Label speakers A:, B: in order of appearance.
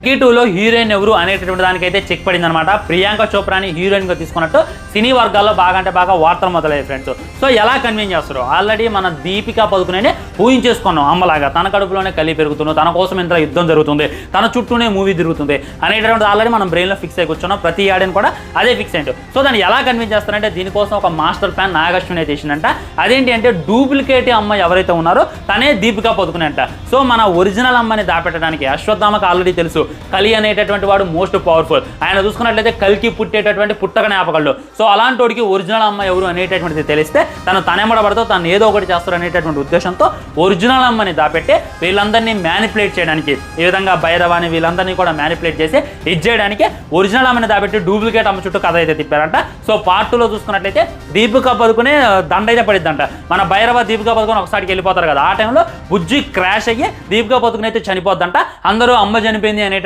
A: 2లో హీరోయిన్ ఎవరు అనేటటువంటి దానికైతే చెక్ పడింది అనమాట. ప్రియాంక చోప్రాని హీరోయిన్గా తీసుకున్నట్టు సినీ వర్గాల్లో బాగా అంటే బాగా వార్తలు మొదలయ్యాయి ఫ్రెండ్స్. సో ఎలా కన్విన్స్ చేస్తారు? ఆల్రెడీ మన దీపికా పదుకునే ఊహించేసుకున్నాం అమ్మలాగా, తన కడుపులోనే కలి పెరుగుతుంది, తన కోసం ఎంత యుద్ధం జరుగుతుంది, తన చుట్టూనే మూవీ తిరుగుతుంది అనేటటువంటి ఆల్రెడీ మనం బ్రెయిన్లో ఫిక్స్ అయి కూర్చున్నాం. ప్రతి ఆడియన్ కూడా అదే ఫిక్స్ అయ్యింది. సో దాన్ని ఎలా కన్విన్స్ చేస్తారంటే దీనికోసం ఒక మాస్టర్ ప్లాన్ నాగశ్విని అయితే చేసిందంట. అదేంటి అంటే డూప్లికేట్ అమ్మాయి ఎవరైతే ఉన్నారో తనే దీపికా పదుకునే అంట. సో మన ఒరిజినల్ అమ్మని దాపెట్టడానికి అశ్వత్థామకు ఆల్రెడీ తెలుసు కలి అనేటటువంటి వాడు మోస్ట్ పవర్ఫుల్. ఆయన చూసుకున్నట్లయితే కలికి పుట్టేటటువంటి పుట్టక జ్ఞాపకాలు. సో అలాంటి వాడికి ఒరిజినల్ అమ్మ ఎవరు అనేటటువంటిది తెలిస్తే తను తనెమ్మడబడతో తను ఏదో ఒకటి చేస్తారు అనేటటువంటి ఉద్దేశంతో ఒరిజినల్ అమ్మని దాపెట్టి వీళ్ళందరినీ మ్యానిపులేట్ చేయడానికి, ఈ విధంగా భైరవాని వీళ్ళందరినీ కూడా మ్యానిపులేట్ చేసి ఇది చేయడానికి ఒరిజినల్ అమ్మని దాపెట్టి డూప్లికేట్ అమ్మ చుట్టూ కథ అయితే తిప్పారంట. సో పార్ట్ 2లో చూసుకున్నట్లయితే దీపికా పదుకునే దండ అయితే పడిద్దంట. మన భైరవ దీపికా పదుకుని ఒకసారికి వెళ్ళిపోతారు కదా, ఆ టైంలో బుజ్జి క్రాష్ అయ్యి దీపికా పదుకుని అయితే చనిపోద్దంట. అందరూ అమ్మ చనిపోయింది అనే